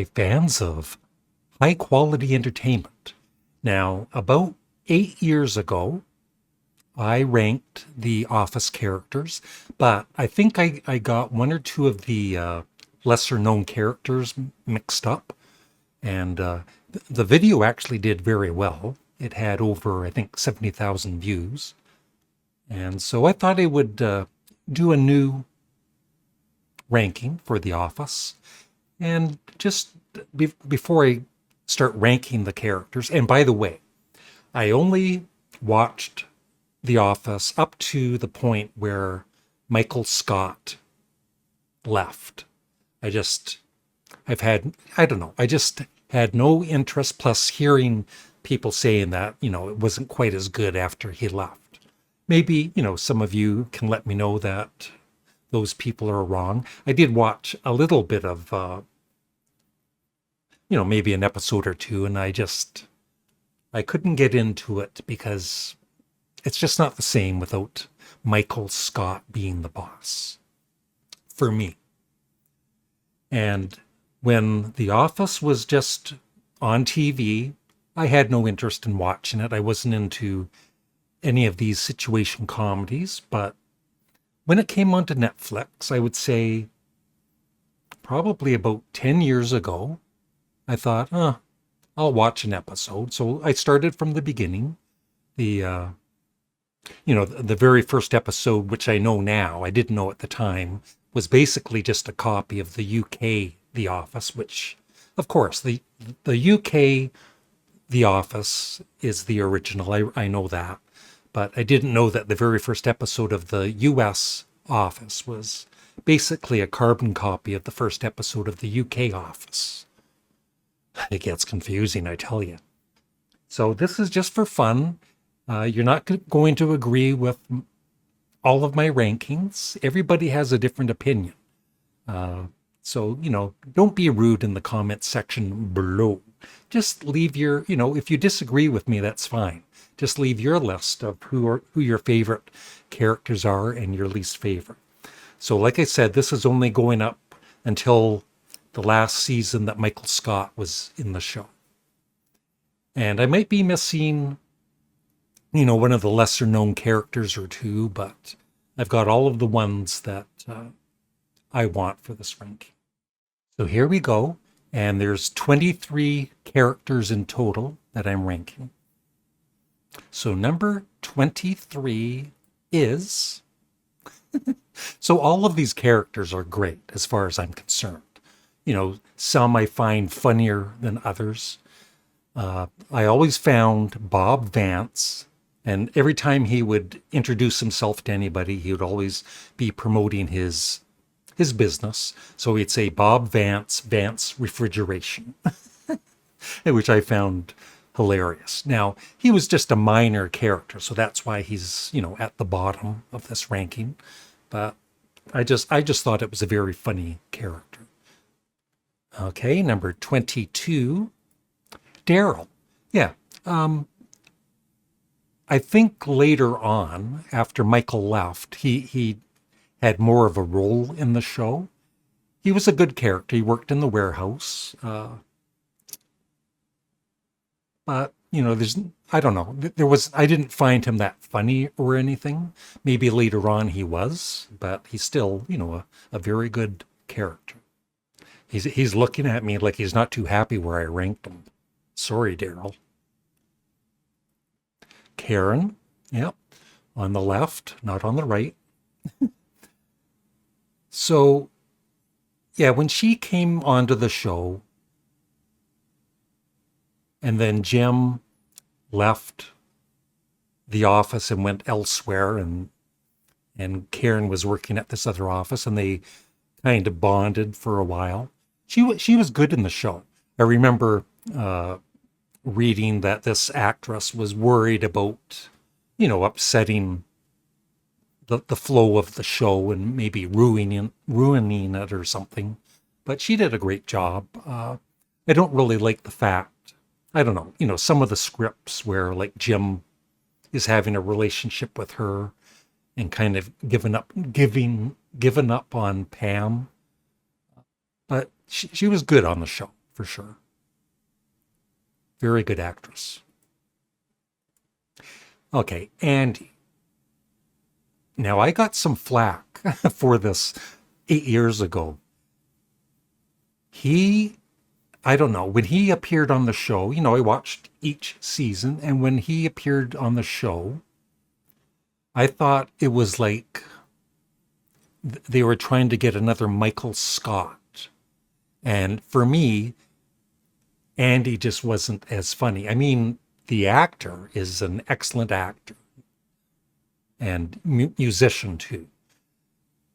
Fans of high quality entertainment. Now, about 8 years ago, I ranked the Office characters, but I think I got one or two of the lesser known characters mixed up. And the video actually did very well. It had over, I think, 70,000 views. And so I thought I would do a new ranking for The Office. And just before I start ranking the characters, and by the way, I only watched The Office up to the point where Michael Scott left. I just, I've had, I don't know, I just had no interest, plus hearing people saying that, it wasn't quite as good after he left. Maybe, some of you can let me know that those people are wrong. I did watch a little bit of, maybe an episode or two, and I couldn't get into it because it's just not the same without Michael Scott being the boss for me. And when The Office was just on TV, I had no interest in watching it. I wasn't into any of these situation comedies, but when it came onto Netflix, I would say probably about 10 years ago, I thought, I'll watch an episode. So I started from the beginning. The the very first episode, which I know now, I didn't know at the time, was basically just a copy of the UK The Office, which, of course, the UK The Office is the original. I know that. But I didn't know that the very first episode of the US Office was basically a carbon copy of the first episode of the UK Office. It gets confusing, I tell you. So this is just for fun. You're not going to agree with all of my rankings. Everybody has a different opinion. So, don't be rude in the comments section below. Just leave if you disagree with me, that's fine. Just leave your list of who your favorite characters are and your least favorite. So like I said, this is only going up until the last season that Michael Scott was in the show. And I might be missing, one of the lesser known characters or two, but I've got all of the ones that I want for this ranking. So here we go. And there's 23 characters in total that I'm ranking. So number 23 is... So all of these characters are great as far as I'm concerned. Some I find funnier than others. I always found Bob Vance, and every time he would introduce himself to anybody, he would always be promoting his business. So he'd say Bob Vance, Vance Refrigeration, which I found hilarious. Now, he was just a minor character, so that's why he's, at the bottom of this ranking. But I just thought it was a very funny character. Okay, number 22, Daryl. Yeah, I think later on, after Michael left, he had more of a role in the show. He was a good character. He worked in the warehouse. But, I don't know. I didn't find him that funny or anything. Maybe later on he was, but he's still, a very good character. He's looking at me like he's not too happy where I ranked him. Sorry, Daryl. Karen, yep, on the left, not on the right. So, yeah, when she came onto the show, and then Jim left the office and went elsewhere, and Karen was working at this other office, and they kind of bonded for a while. She was good in the show. I remember reading that this actress was worried about, upsetting the flow of the show and maybe ruining it or something. But she did a great job. I don't really like the fact, I don't know, some of the scripts where like Jim is having a relationship with her and kind of given up on Pam. But she was good on the show for sure. Very good actress. Okay, Andy. Now, I got some flack for this 8 years ago. I don't know, when he appeared on the show, I watched each season, and when he appeared on the show, I thought it was like they were trying to get another Michael Scott. And for me, Andy just wasn't as funny. I mean, the actor is an excellent actor and musician too.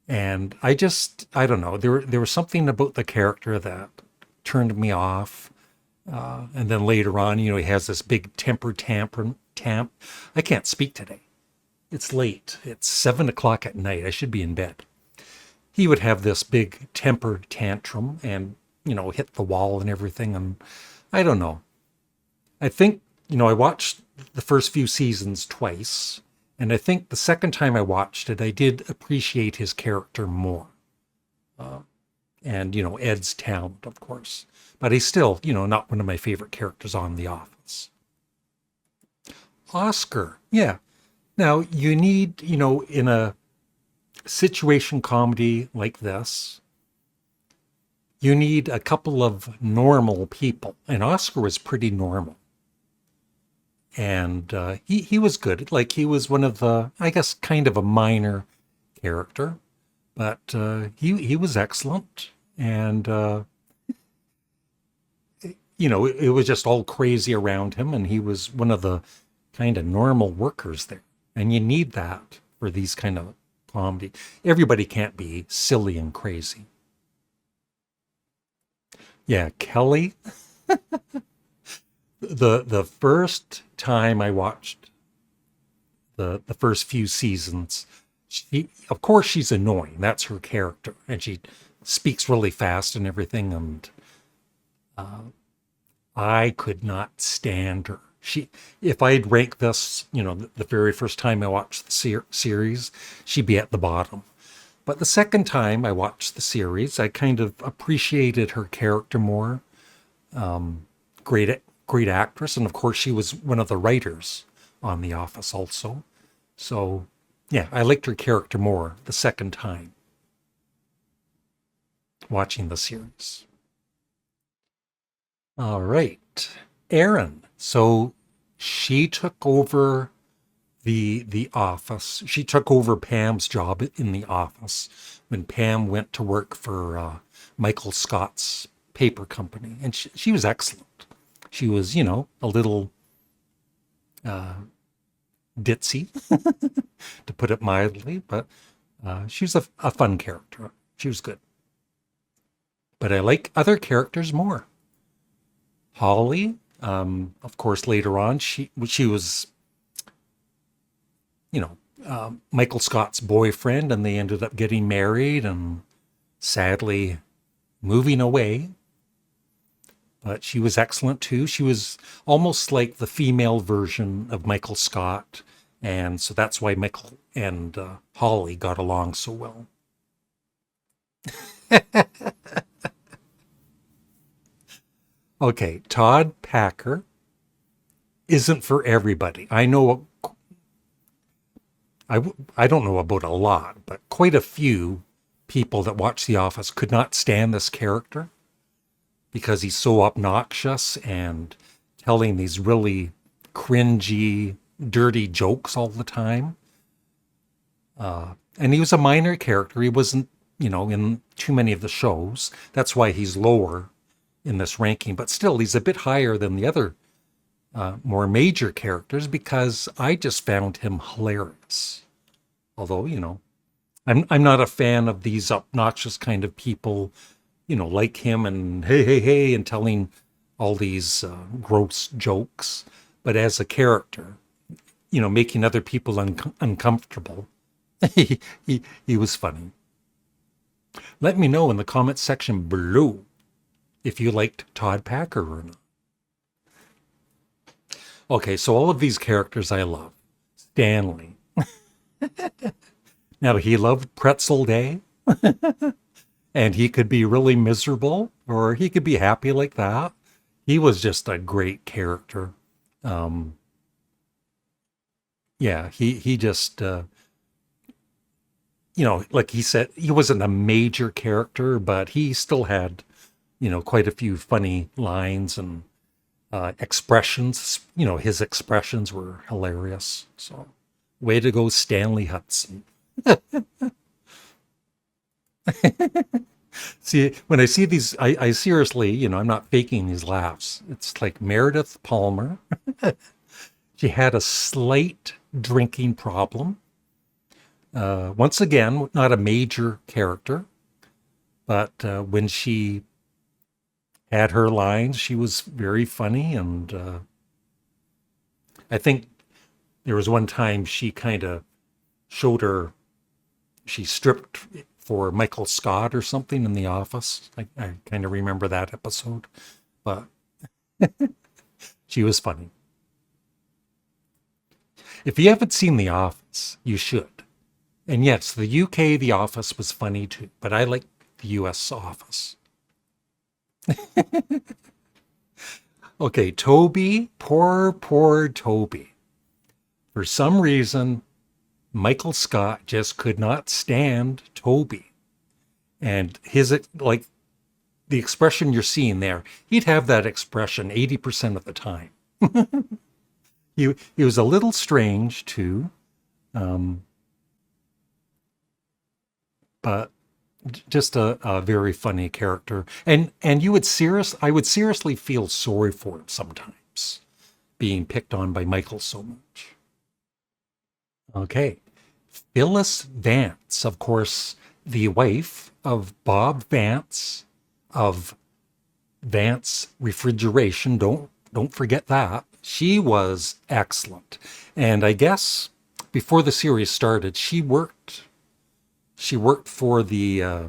And I don't know, there was something about the character that turned me off. And then later on, he has this big temper tantrum. I can't speak today. It's late. It's 7 o'clock at night. I should be in bed. He would have this big temper tantrum and, hit the wall and everything. And I don't know. I think, I watched the first few seasons twice. And I think the second time I watched it, I did appreciate his character more. And, Ed's talent, of course. But he's still, not one of my favorite characters on The Office. Oscar, yeah. Now, you need, in a situation comedy like this, you need a couple of normal people. And Oscar was pretty normal. And he was good. Like, he was one of the, I guess, kind of a minor character. But he was excellent. And, it was just all crazy around him. And he was one of the kind of normal workers there. And you need that for these kind of comedy. Everybody can't be silly and crazy. Yeah, Kelly. The first time I watched the first few seasons, of course she's annoying. That's her character. And she speaks really fast and everything. And I could not stand her. If I'd rank this, the very first time I watched the series, she'd be at the bottom. But the second time I watched the series, I kind of appreciated her character more. Great actress. And of course, she was one of the writers on The Office also. So, yeah, I liked her character more the second time watching the series. All right. Erin. So she took over the office. She took over Pam's job in the office when Pam went to work for Michael Scott's paper company. And she was excellent. She was, a little ditzy, to put it mildly, but she was a fun character. She was good. But I like other characters more. Holly, of course, later on, she was, Michael Scott's boyfriend, and they ended up getting married and sadly moving away. But she was excellent too. She was almost like the female version of Michael Scott. And so that's why Michael and Holly got along so well. Okay, Todd Packer isn't for everybody. I know, I don't know about a lot, but quite a few people that watch The Office could not stand this character because he's so obnoxious and telling these really cringy, dirty jokes all the time. And he was a minor character. He wasn't, in too many of the shows. That's why he's lower in this ranking, but still he's a bit higher than the other more major characters because I just found him hilarious. Although, I'm not a fan of these obnoxious kind of people, like him and hey, and telling all these gross jokes. But as a character, making other people uncomfortable, he was funny. Let me know in the comments section below if you liked Todd Packer or not. Okay, so all of these characters I love. Stanley. Now, he loved Pretzel Day. And he could be really miserable or he could be happy like that. He was just a great character. Um, yeah, he just like he said, he wasn't a major character, but he still had quite a few funny lines and expressions. His expressions were hilarious. So, way to go, Stanley Hudson. See, when I see these, I seriously, I'm not faking these laughs. It's like Meredith Palmer. She had a slight drinking problem. Once again, not a major character, but when she had her lines, she was very funny. And I think there was one time she kind of showed she stripped for Michael Scott or something in the office. I kind of remember that episode, but she was funny. If you haven't seen The Office, you should. And yes, the UK The Office was funny too, but I like the US Office. Okay, Toby, poor Toby. For some reason, Michael Scott just could not stand Toby. And his, like, the expression you're seeing there, he'd have that expression 80% of the time. He was a little strange too, um, but just a very funny character. And I would seriously feel sorry for him sometimes, being picked on by Michael so much. Okay. Phyllis Vance, of course, the wife of Bob Vance of Vance Refrigeration. Don't forget that. She was excellent. And I guess before the series started, she worked for the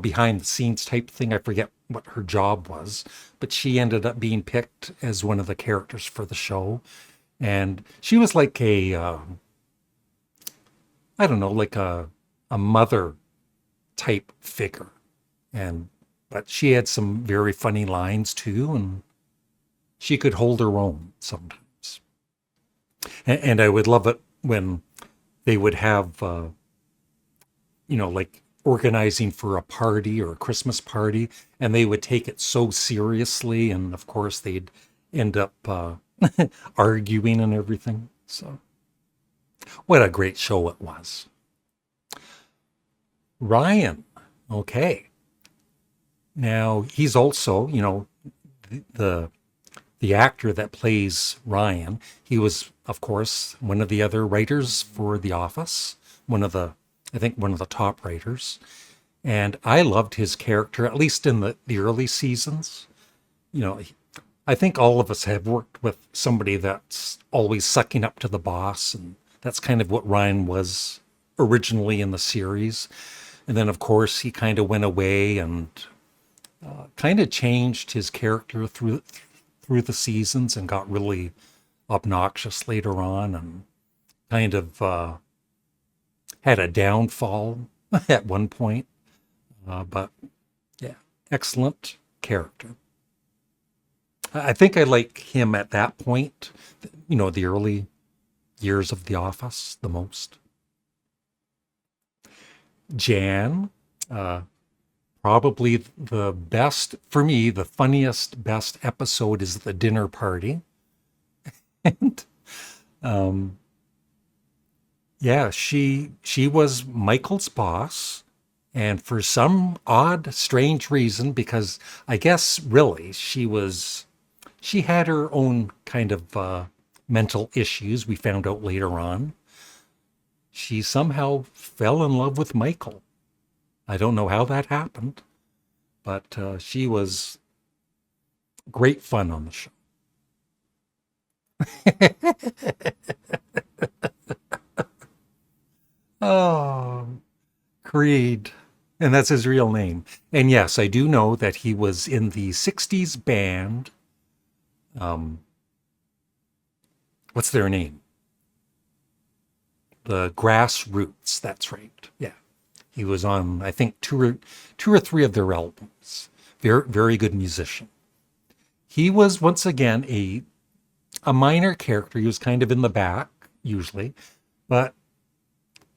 behind the scenes type thing. I forget what her job was, but she ended up being picked as one of the characters for the show. And she was like I don't know, like a mother type figure. And but she had some very funny lines too, and she could hold her own sometimes. And I would love it when they would have like organizing for a party or a Christmas party, and they would take it so seriously, and of course they'd end up arguing and everything. So, what a great show it was. Ryan, okay. Now he's also, the the actor that plays Ryan. He was, of course, one of the other writers for The Office, I think one of the top writers. And I loved his character, at least in the early seasons. You know, I think all of us have worked with somebody that's always sucking up to the boss, and that's kind of what Ryan was originally in the series. And then, of course, he kind of went away and kind of changed his character through the seasons and got really obnoxious later on, and kind of had a downfall at one point. But yeah, excellent character. I think I like him at that point, the early years of The Office the most. Jan, uh, probably the best, for me, the funniest, best episode is the dinner party. And um, yeah, she was Michael's boss. And for some odd, strange reason, because I guess really she had her own kind of mental issues, we found out later on. She somehow fell in love with Michael. I don't know how that happened, but she was great fun on the show. Oh, Creed. And that's his real name. And yes, I do know that he was in the 60s band. Um, what's their name? The Grassroots. That's right. Yeah. He was on, I think, two or three of their albums. Very, very good musician. He was once again a minor character. He was kind of in the back usually, but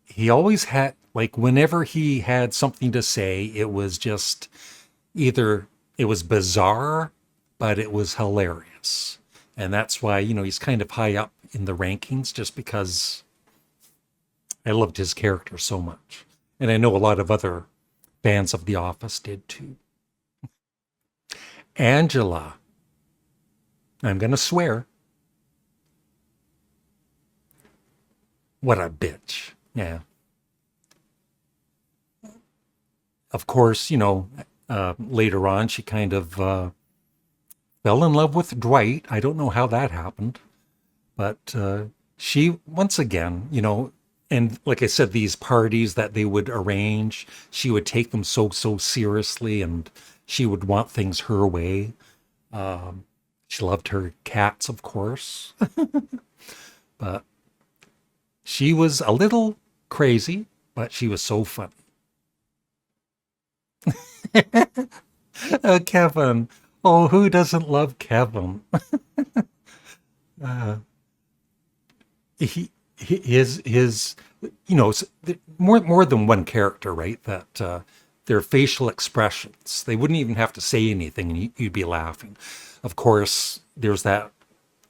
he always had, like, whenever he had something to say, it was just either it was bizarre, but it was hilarious. And that's why, he's kind of high up in the rankings just because I loved his character so much. And I know a lot of other fans of The Office did too. Angela. I'm going to swear. What a bitch. Yeah. Of course, later on, she kind of fell in love with Dwight. I don't know how that happened. But she, once again, and like I said, these parties that they would arrange, she would take them so seriously, and she would want things her way. She loved her cats, of course. But she was a little crazy, but she was so funny. Kevin. Oh, who doesn't love Kevin? uh, his more than one character, right? That their facial expressions, they wouldn't even have to say anything, and you'd be laughing. Of course, there's that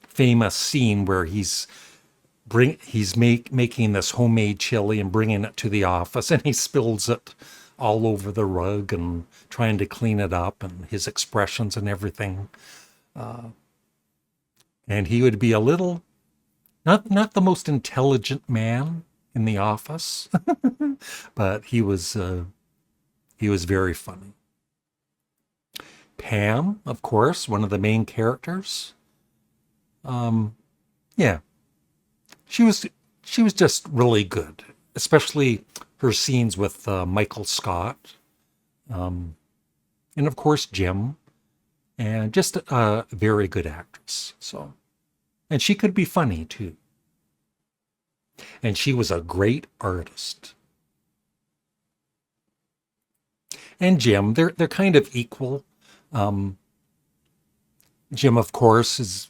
famous scene where making this homemade chili and bringing it to the office, and he spills it all over the rug and trying to clean it up, and his expressions and everything. And he would be a little, not the most intelligent man in the office, but he was very funny. Pam, of course, one of the main characters. Yeah, she was just really good, especially her scenes with Michael Scott, and of course Jim, and just a very good actress. So, and she could be funny too, and she was a great artist. And Jim, they're kind of equal. Um, Jim, of course, is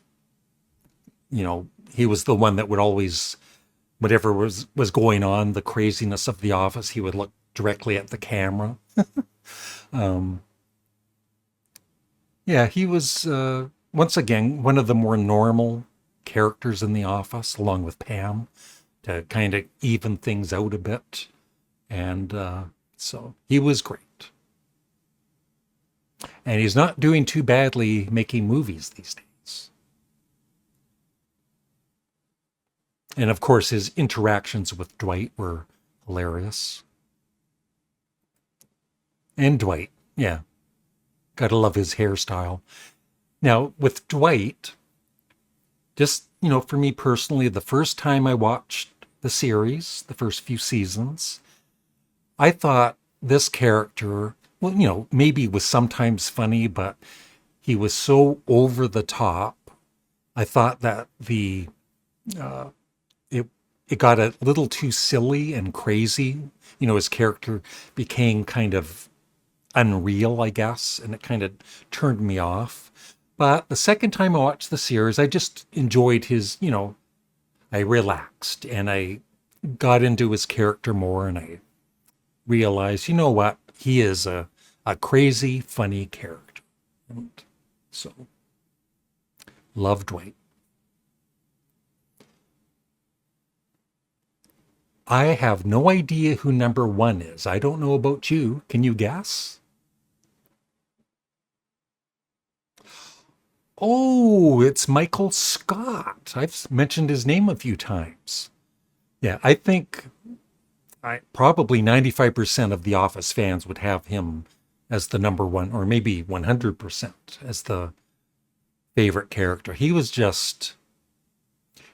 he was the one that would always, whatever was going on, the craziness of the office, he would look directly at the camera. um, yeah, he was once again one of the more normal characters in the office, along with Pam, to kind of even things out a bit, and so he was great. And he's not doing too badly making movies these days. And of course, his interactions with Dwight were hilarious. And Dwight, yeah, gotta love his hairstyle. Now, with Dwight, just, for me personally, the first time I watched the series, the first few seasons, I thought this character, well, maybe was sometimes funny, but he was so over the top. I thought that uh, it got a little too silly and crazy. His character became kind of unreal, I guess, and it kind of turned me off. But the second time I watched the series, I just enjoyed I relaxed and I got into his character more, and I realized, what? He is a crazy, funny character. And so, love Dwight. I have no idea who number one is. I don't know about you. Can you guess? Oh, it's Michael Scott. I've mentioned his name a few times. Yeah, I think probably 95% of The Office fans would have him as the number one, or maybe 100% as the favorite character. He was just,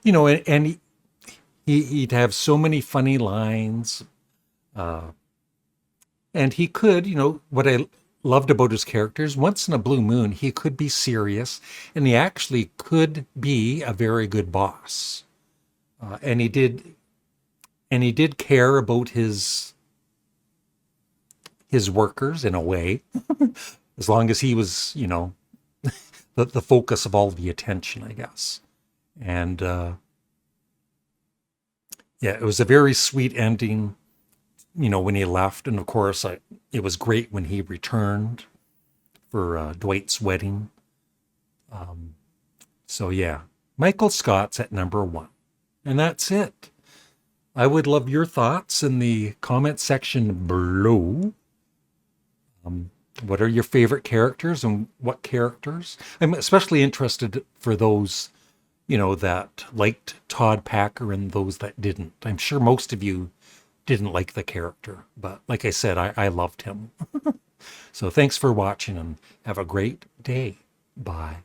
and he'd have so many funny lines. Uh, and he could, what I loved about his characters, once in a blue moon, he could be serious, and he actually could be a very good boss. And he did care about his his workers in a way, as long as he was, the focus of all the attention, I guess. And yeah, it was a very sweet ending, when he left. And of course, it was great when he returned for Dwight's wedding. So yeah, Michael Scott's at number 1. And that's it. I would love your thoughts in the comment section below. What are your favorite characters and what characters? I'm especially interested for those, that liked Todd Packer and those that didn't. I'm sure most of you didn't like the character, but like I said, I loved him. So thanks for watching and have a great day. Bye.